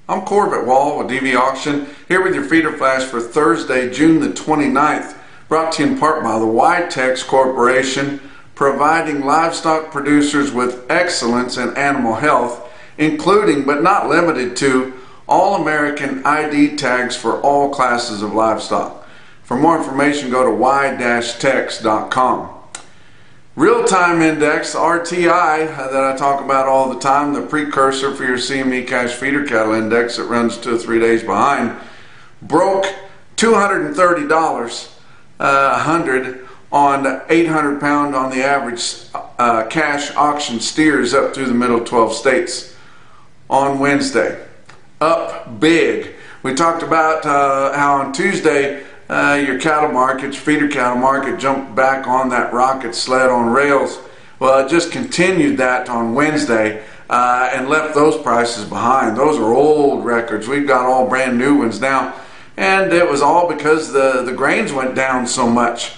I'm Corbett Wall with DV Auction, here with your feeder flash for Thursday, June the 29th, brought to you in part by the Widetex Corporation, providing livestock producers with excellence in animal health, including but not limited to All-American ID tags for all classes of livestock. For more information, go to wide-tex.com. Real-time index, RTI, that I talk about all the time, the precursor for your CME cash feeder cattle index that runs 2 or 3 days behind, broke $230 100 on 800 pound on the average cash auction steers up through the middle 12 states on Wednesday. Up big. We talked about how on Tuesday your cattle market, your feeder cattle market, jumped back on that rocket sled on rails. Well, it just continued that on Wednesday and left those prices behind. Those are old records. We've got all brand new ones now, and it was all because the grains went down so much.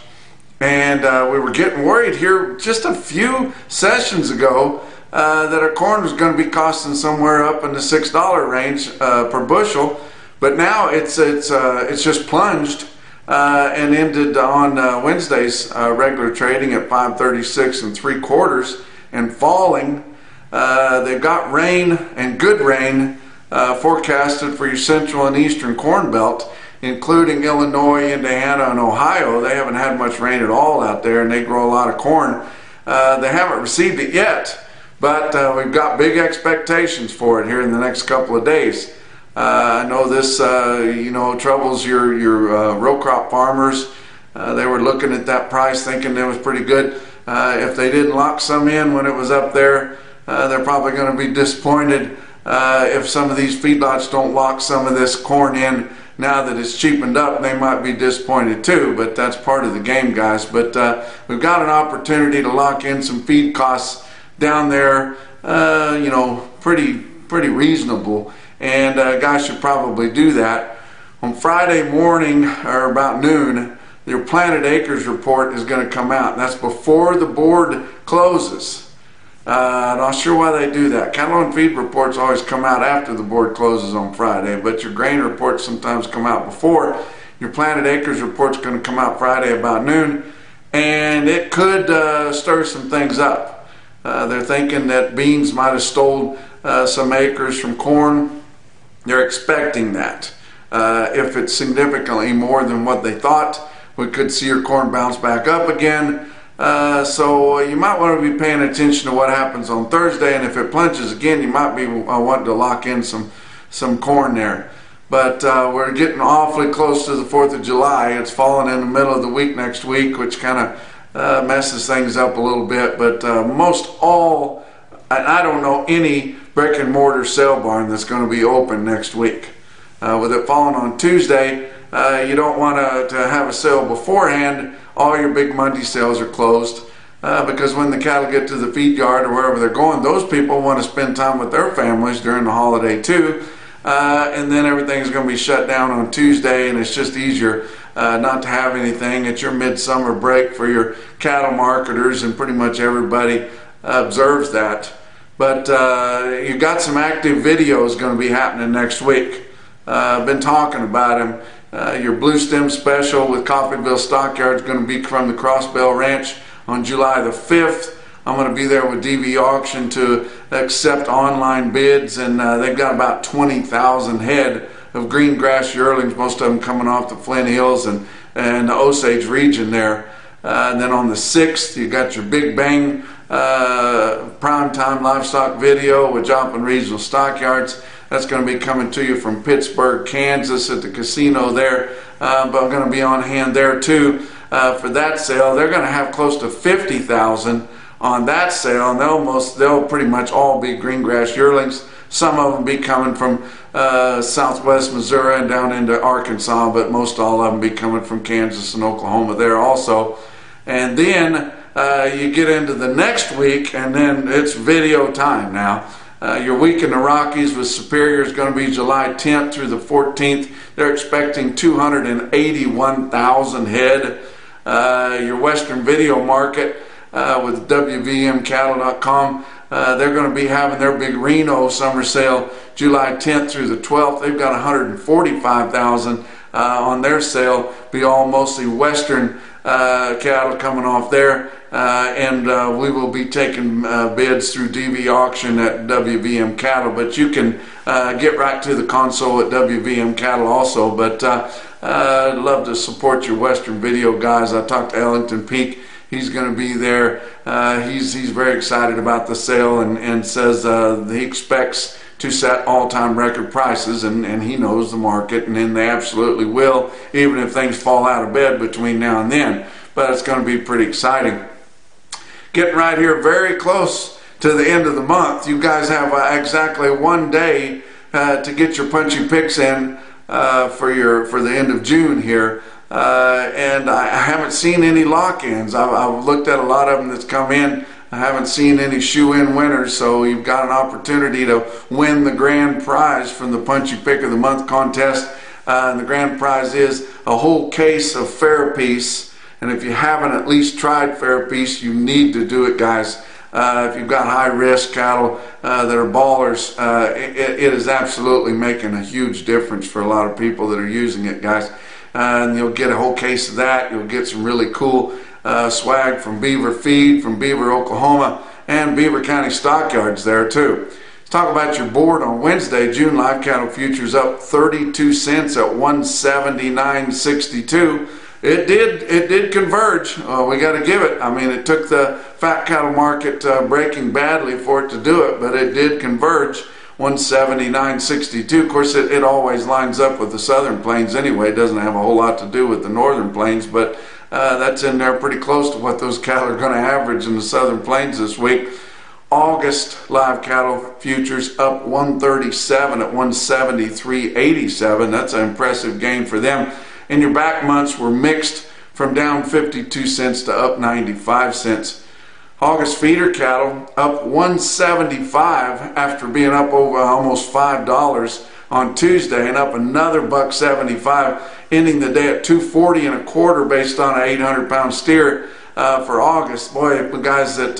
And we were getting worried here just a few sessions ago that our corn was going to be costing somewhere up in the $6 range per bushel, but now it's just plunged and ended on Wednesday's regular trading at 536 3/4 and falling. They've got rain and good rain forecasted for your central and eastern corn belt, including Illinois, Indiana, and Ohio. They haven't had much rain at all out there, and they grow a lot of corn. They haven't received it yet, but we've got big expectations for it here in the next couple of days. I know this, troubles your row crop farmers. They were looking at that price thinking it was pretty good. If they didn't lock some in when it was up there, they're probably going to be disappointed if some of these feedlots don't lock some of this corn in. Now that it's cheapened up, they might be disappointed too, but that's part of the game, guys. But we've got an opportunity to lock in some feed costs down there, pretty reasonable. And guys should probably do that. On Friday morning, or about noon, your planted acres report is going to come out. And that's before the board closes. Not sure why they do that. Cattle and feed reports always come out after the board closes on Friday, but your grain reports sometimes come out before. Your planted acres report's going to come out Friday about noon, and it could stir some things up. They're thinking that beans might have stole some acres from corn. They're expecting that. If it's significantly more than what they thought, we could see your corn bounce back up again. So you might want to be paying attention to what happens on Thursday, and if it plunges again, you might be wanting to lock in some corn there. But we're getting awfully close to the 4th of July. It's falling in the middle of the week next week, which kind of messes things up a little bit. But most all, and I don't know any brick and mortar sale barn that's going to be open next week. With it falling on Tuesday, you don't want to have a sale beforehand. All your big Monday sales are closed because when the cattle get to the feed yard or wherever they're going, those people want to spend time with their families during the holiday too, and then everything's going to be shut down on Tuesday, and it's just easier not to have anything. It's your midsummer break for your cattle marketers, and pretty much everybody observes that. But you've got some active videos going to be happening next week. I've been talking about them. Your Blue Stem Special with Coffeyville Stockyard is going to be from the Crossbell Ranch on July the 5th. I'm going to be there with DV Auction to accept online bids, and they've got about 20,000 head of green grass yearlings, most of them coming off the Flint Hills and the Osage region there. And then on the 6th, you got your Big Bang primetime livestock video with Joplin Regional Stockyards. That's going to be coming to you from Pittsburgh, Kansas at the casino there. But I'm going to be on hand there too for that sale. They're going to have close to 50,000 on that sale, and they'll pretty much all be green grass yearlings. Some of them be coming from southwest Missouri and down into Arkansas, but most all of them be coming from Kansas and Oklahoma there also. And then you get into the next week, and then it's video time now. Your week in the Rockies with Superior is going to be July 10th through the 14th. They're expecting 281,000 head. Your Western video market with WVMcattle.com They're going to be having their big Reno summer sale July 10th through the 12th. They've got 145,000 on their sale. Be all mostly Western cattle coming off there, and we will be taking bids through DV auction at WVM Cattle, but you can get right to the console at WVM Cattle also. But I'd love to support your Western video guys. I talked to Ellington Peak. He's going to be there. He's very excited about the sale, and says he expects to set all-time record prices, and he knows the market, and then they absolutely will, even if things fall out of bed between now and then. But it's going to be pretty exciting. Getting right here very close to the end of the month. You guys have exactly 1 day to get your punchy picks in for the end of June here. And I haven't seen any lock-ins. I've looked at a lot of them that's come in. I haven't seen any shoe-in winners, so you've got an opportunity to win the grand prize from the Punchy Pick of the Month contest. And the grand prize is a whole case of Fairpiece. And if you haven't at least tried Fairpiece, you need to do it, guys. If you've got high-risk cattle that are ballers, it is absolutely making a huge difference for a lot of people that are using it, guys. And you'll get a whole case of that. You'll get some really cool swag from Beaver Feed, from Beaver, Oklahoma, and Beaver County Stockyards there too. Let's talk about your board on Wednesday. June live cattle futures up 32 cents at 179.62. It did converge. We got to give it. I mean, it took the fat cattle market breaking badly for it to do it, but it did converge. 179.62. Of course, it always lines up with the Southern Plains anyway. It doesn't have a whole lot to do with the Northern Plains, but that's in there pretty close to what those cattle are going to average in the Southern Plains this week. August live cattle futures up 137 at 173.87. That's an impressive gain for them. And your back months were mixed, from down 52 cents to up 95 cents. August feeder cattle up 175 after being up over almost $5 on Tuesday, and up another $1.75, ending the day at 240.25 based on an 800-pound steer for August. Boy, the guys that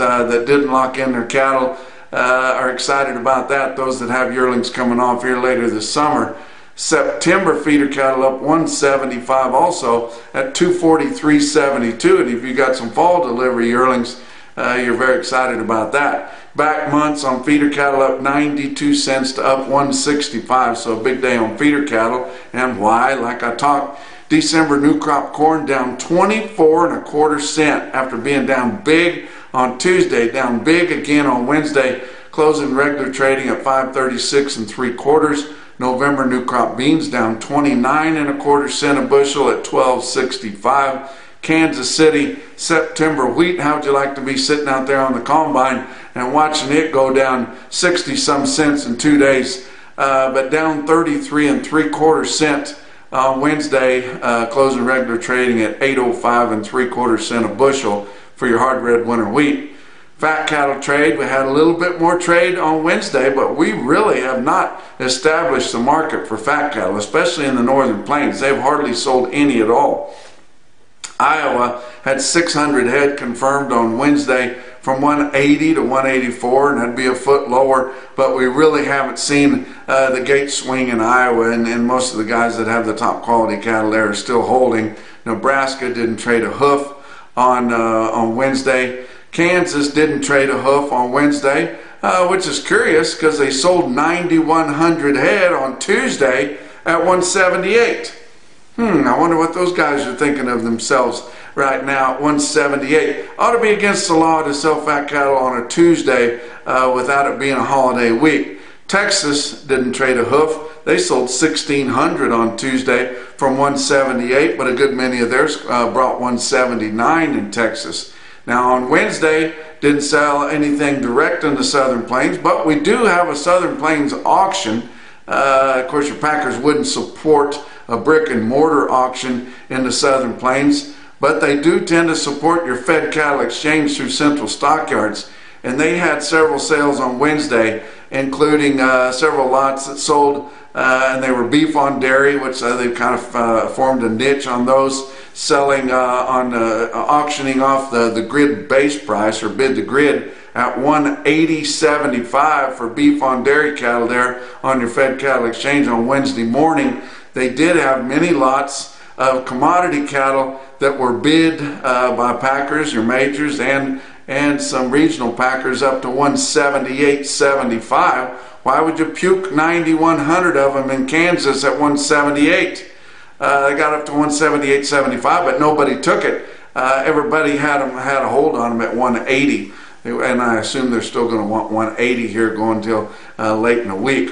didn't lock in their cattle are excited about that. Those that have yearlings coming off here later this summer. September feeder cattle up 175 also at 243.72, and if you got some fall delivery yearlings, you're very excited about that. Back months on feeder cattle up 92 cents to up 165, so a big day on feeder cattle. And why? Like I talked, December new crop corn down 24.25 cents after being down big on Tuesday, down big again on Wednesday, closing regular trading at 536.75. November new crop beans down 29.25 cents a bushel at 12.65. Kansas City September wheat, how would you like to be sitting out there on the combine and watching it go down 60-some cents in 2 days, but down 33.75 cents on Wednesday, closing regular trading at 805.75 cents a bushel for your hard red winter wheat. Fat cattle trade, we had a little bit more trade on Wednesday, but we really have not established the market for fat cattle, especially in the Northern Plains. They've hardly sold any at all. Iowa had 600 head confirmed on Wednesday, from 180 to 184, and that'd be a foot lower, but we really haven't seen the gate swing in Iowa, and most of the guys that have the top quality cattle there are still holding. Nebraska didn't trade a hoof on Wednesday. Kansas didn't trade a hoof on Wednesday, which is curious because they sold 9,100 head on Tuesday at 178. I wonder what those guys are thinking of themselves right now at 178. Ought to be against the law to sell fat cattle on a Tuesday without it being a holiday week. Texas didn't trade a hoof. They sold 1,600 on Tuesday from 178, but a good many of theirs brought 179 in Texas. Now on Wednesday, didn't sell anything direct in the Southern Plains, but we do have a Southern Plains auction. Of course, your packers wouldn't support a brick and mortar auction in the Southern Plains, but they do tend to support your fed cattle exchange through Central Stockyards. And they had several sales on Wednesday, including several lots that sold, and they were beef on dairy, which they've kind of formed a niche on those, selling on auctioning off the grid base price, or bid to grid, at 180.75 for beef on dairy cattle there on your Fed Cattle Exchange on Wednesday morning. They did have many lots of commodity cattle that were bid by packers, your majors, and some regional packers up to 178.75. Why would you puke 9,100 of them in Kansas at 178? They got up to 178.75, but nobody took it. Everybody had a hold on them at 180, and I assume they're still going to want 180 here going until late in the week.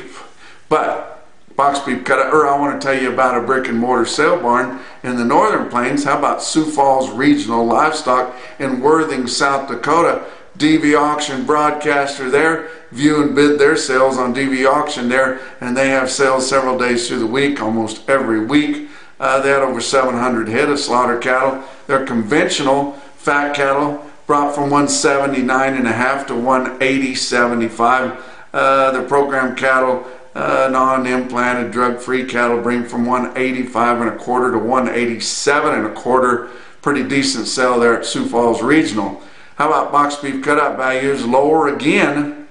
But box beef cut, I want to tell you about a brick and mortar sale barn in the Northern Plains. How about Sioux Falls Regional Livestock in Worthing, South Dakota? DV Auction broadcaster there, view and bid their sales on DV Auction there, and they have sales several days through the week, almost every week. They had over 700 head of slaughter cattle. Their conventional fat cattle brought from 179.5 to 180.75. Their program cattle, non-implanted, drug-free cattle bring from 185.25 to 187.25. Pretty decent sale there at Sioux Falls Regional. How about box beef cutout values? Lower again.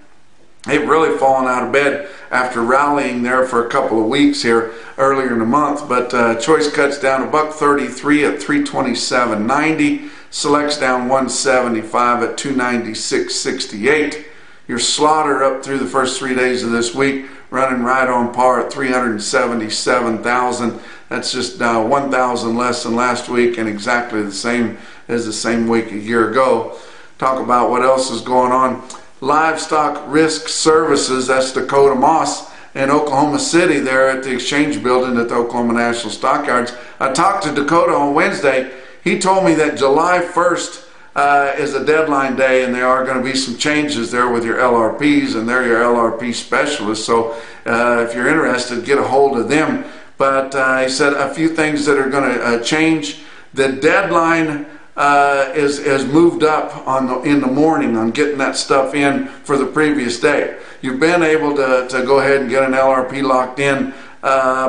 They've really fallen out of bed after rallying there for a couple of weeks here earlier in the month. But choice cuts down $1.33 at 327.90. Selects down 175 at 296.68. Your slaughter up through the first 3 days of this week, running right on par at 377,000. That's just 1,000 less than last week and exactly the same as the same week a year ago. Talk about what else is going on. Livestock Risk Services, that's Dakota Moss in Oklahoma City there at the Exchange Building at the Oklahoma National Stockyards. I talked to Dakota on Wednesday. He told me that July 1st is a deadline day, and there are going to be some changes there with your LRPs, and they're your LRP specialists. So if you're interested, get a hold of them. But he said a few things that are going to change. The deadline is moved up in the morning on getting that stuff in for the previous day. You've been able to go ahead and get an LRP locked in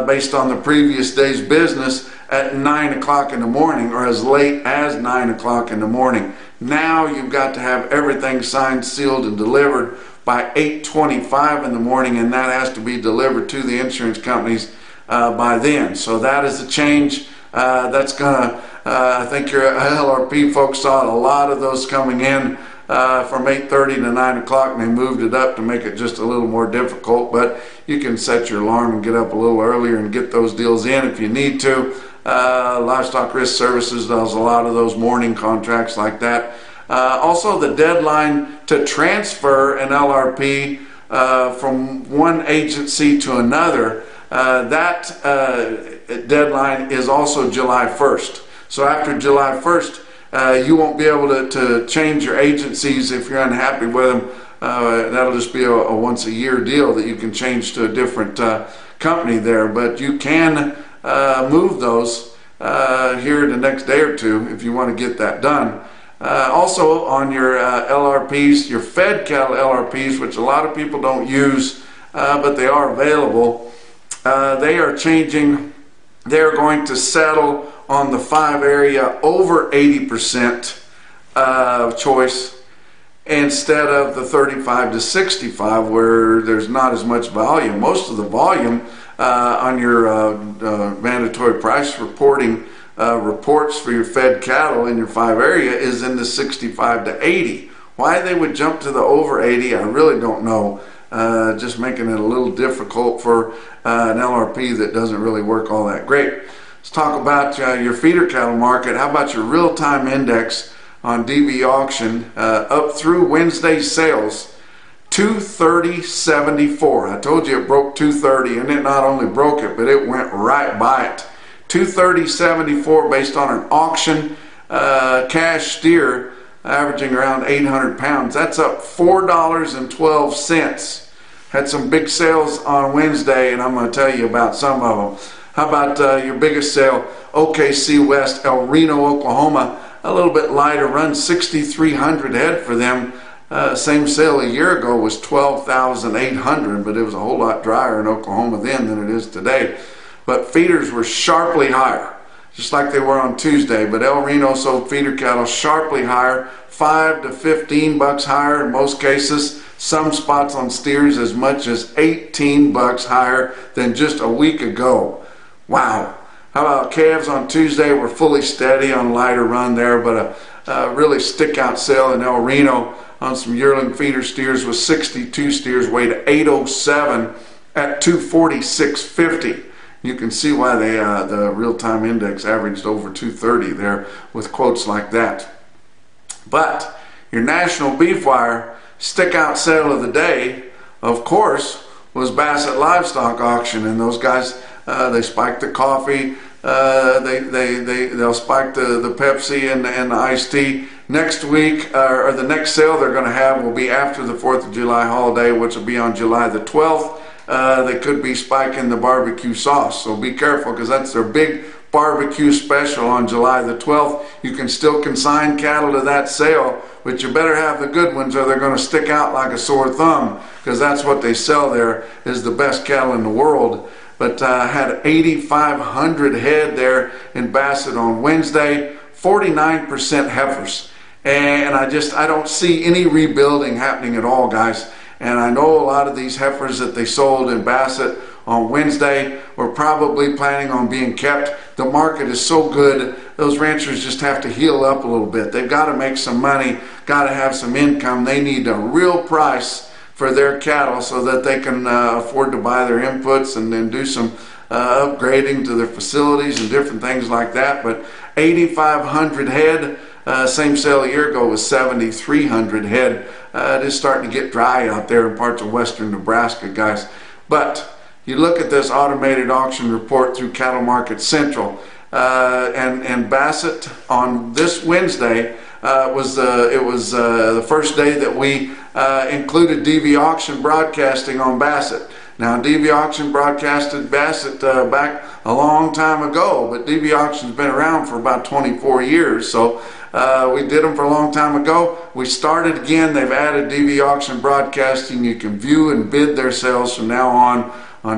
based on the previous day's business at 9 o'clock in the morning, or as late as 9 o'clock in the morning. Now you've got to have everything signed, sealed, and delivered by 8:25 in the morning, and that has to be delivered to the insurance companies by then. So that is a change. That's gonna, I think your LRP folks saw a lot of those coming in from 8:30 to 9 o'clock, and they moved it up to make it just a little more difficult. But you can set your alarm and get up a little earlier and get those deals in if you need to. Livestock Risk Services does a lot of those morning contracts like that. Also, the deadline to transfer an LRP from one agency to another, that deadline is also July 1st. So after July 1st, you won't be able to change your agencies if you're unhappy with them. That'll just be a once a year deal that you can change to a different company there. But you can move those here the next day or two if you want to get that done. Also on your LRPs, your fed cattle LRPs, which a lot of people don't use, but they are available, they are changing. They're going to settle on the 5 area over 80% choice instead of the 35 to 65 where there's not as much volume. Most of the volume on your mandatory price reporting reports for your fed cattle in your 5 area is in the 65 to 80. Why they would jump to the over 80, I really don't know. Just making it a little difficult for an LRP that doesn't really work all that great. Let's talk about your feeder cattle market. How about your real-time index on DV Auction up through Wednesday's sales? 230.74. I told you it broke 230, and it not only broke it, but it went right by it. 230.74 based on an auction cash steer averaging around 800 pounds. That's up $4.12. Had some big sales on Wednesday, and I'm going to tell you about some of them. How about your biggest sale, OKC West, El Reno, Oklahoma? A little bit lighter run, 6,300 head for them. Same sale a year ago was 12,800, but it was a whole lot drier in Oklahoma then than it is today. But feeders were sharply higher. just like they were on Tuesday. But El Reno sold feeder cattle sharply higher, 5 to 15 bucks higher in most cases. Some spots on steers as much as 18 bucks higher than just a week ago. Wow. How about calves on Tuesday? Were fully steady on lighter run there, but a really stick-out sale in El Reno on some yearling feeder steers with 62 steers weighed 807 at 246.50. You can see why they the real-time index averaged over 230 there with quotes like that. But your National Beef Wire stick-out sale of the day, of course, was Bassett Livestock Auction, and those guys, they spiked the coffee, they'll spike the Pepsi and the iced tea. Next week, or the next sale they're going to have will be after the 4th of July holiday, which will be on July the 12th. They could be spiking the barbecue sauce, so be careful, because that's their big barbecue special on July the 12th. You can still consign cattle to that sale, but you better have the good ones or they're going to stick out like a sore thumb, because that's what they sell there, is the best cattle in the world. But had 8,500 head there in Bassett on Wednesday, 49% heifers. And I don't see any rebuilding happening at all, guys. And I know a lot of these heifers that they sold in Bassett on Wednesday were probably planning on being kept. The market is so good, those ranchers just have to heal up a little bit. They've got to make some money, got to have some income. They need a real price for their cattle so that they can afford to buy their inputs and then do some upgrading to their facilities and different things like that. But 8,500 head, same sale a year ago was 7,300 head. It is starting to get dry out there in parts of western Nebraska, guys. But you look at this automated auction report through Cattle Market Central, and Bassett on this Wednesday was the first day that we included DV Auction broadcasting on Bassett. Now, DV Auction broadcasted Bassett back a long time ago, but DV Auction's been around for about 24 years, so we did them for a long time ago. We started again. They've added DV Auction broadcasting. You can view and bid their sales from now on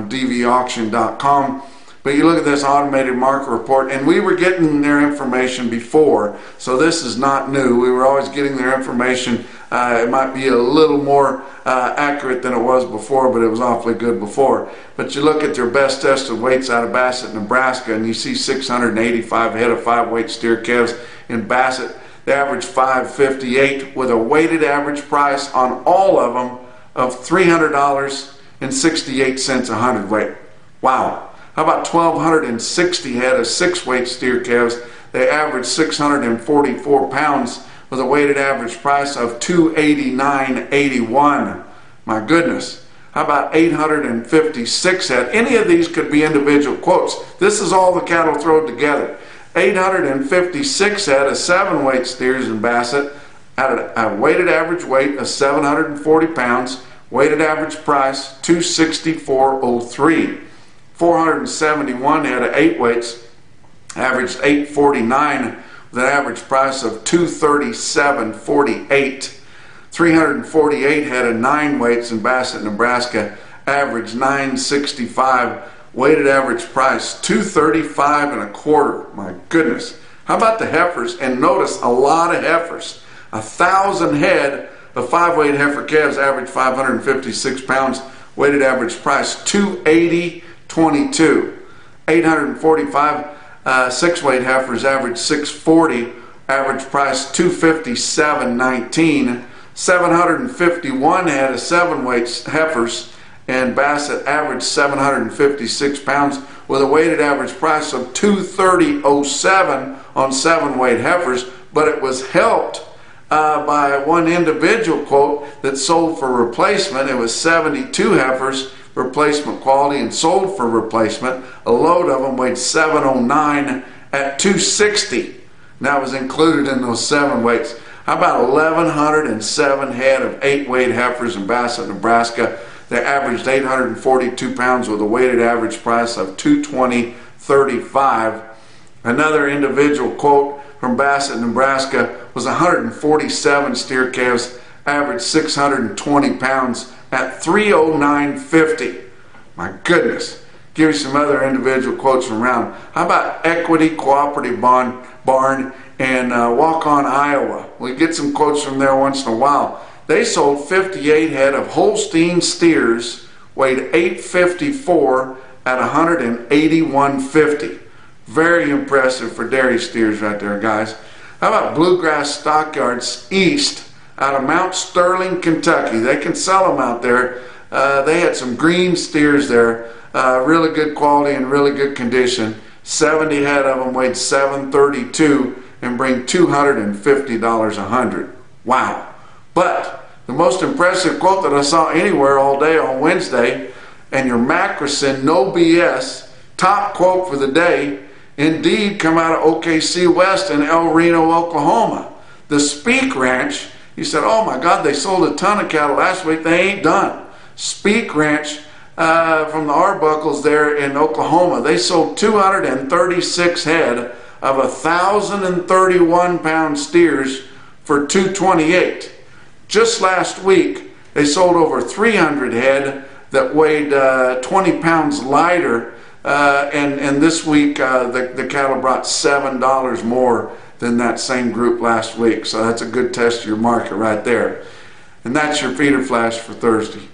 dvauction.com. But you look at this automated market report, and we were getting their information before, so this is not new. We were always getting their information. It might be a little more accurate than it was before, but it was awfully good before. But you look at their best tested weights out of Bassett, Nebraska, and you see 685 head of 5-weight steer calves in Bassett. They average 558 with a weighted average price on all of them of $300.68 a hundredweight. Wow. How about 1,260 head of 6-weight steer calves? They average 644 pounds with a weighted average price of $289.81. My goodness. How about 856 head? Any of these could be individual quotes. This is all the cattle thrown together. 856 head of 7-weight steers in Bassett at a weighted average weight of 740 pounds, weighted average price $264.03. 471 head of 8-weights averaged $849 with an average price of $237.48. 348 head of 9-weights in Bassett, Nebraska averaged $965, weighted average price $235.25. My goodness. How about the heifers? And notice a lot of heifers. 1,000 head of 5-weight heifer calves average 556 pounds, weighted average price $280.22. 845 6-weight heifers average $640, average price $257.19. 751 head of 7-weight heifers and Bassett average 756 pounds with a weighted average price of $230.07 on 7-weight heifers, but it was helped by one individual quote that sold for replacement. It was 72 heifers, replacement quality, and sold for replacement. A load of them weighed 709 at $260. And that was included in those 7 weights. How about 1,107 head of 8-weight heifers in Bassett, Nebraska? They averaged 842 pounds with a weighted average price of $220.35. Another individual quote from Bassett, Nebraska was 147 steer calves, averaged 620 pounds at $309.50. My goodness. give you some other individual quotes from around. How about Equity Cooperative Barn in Waukon, Iowa? We get some quotes from there once in a while. They sold 58 head of Holstein steers, weighed 854 at 181.50. Very impressive for dairy steers right there, guys. How about Bluegrass Stockyards East out of Mount Sterling, Kentucky? They can sell them out there. They had some green steers there, really good quality and really good condition. 70 head of them, weighed 732 and bring $250 a hundred. Wow. But the most impressive quote that I saw anywhere all day on Wednesday, and your Macrocin No BS top quote for the day, indeed come out of OKC West in El Reno, Oklahoma. The Speak Ranch, he said, oh my God, they sold a ton of cattle last week. They ain't done. Speak Ranch from the Arbuckles there in Oklahoma, they sold 236 head of 1,031 pound steers for $228. Just last week, they sold over 300 head that weighed 20 pounds lighter, and this week the cattle brought $7 more than that same group last week. So that's a good test of your market right there. And that's your feeder flash for Thursday.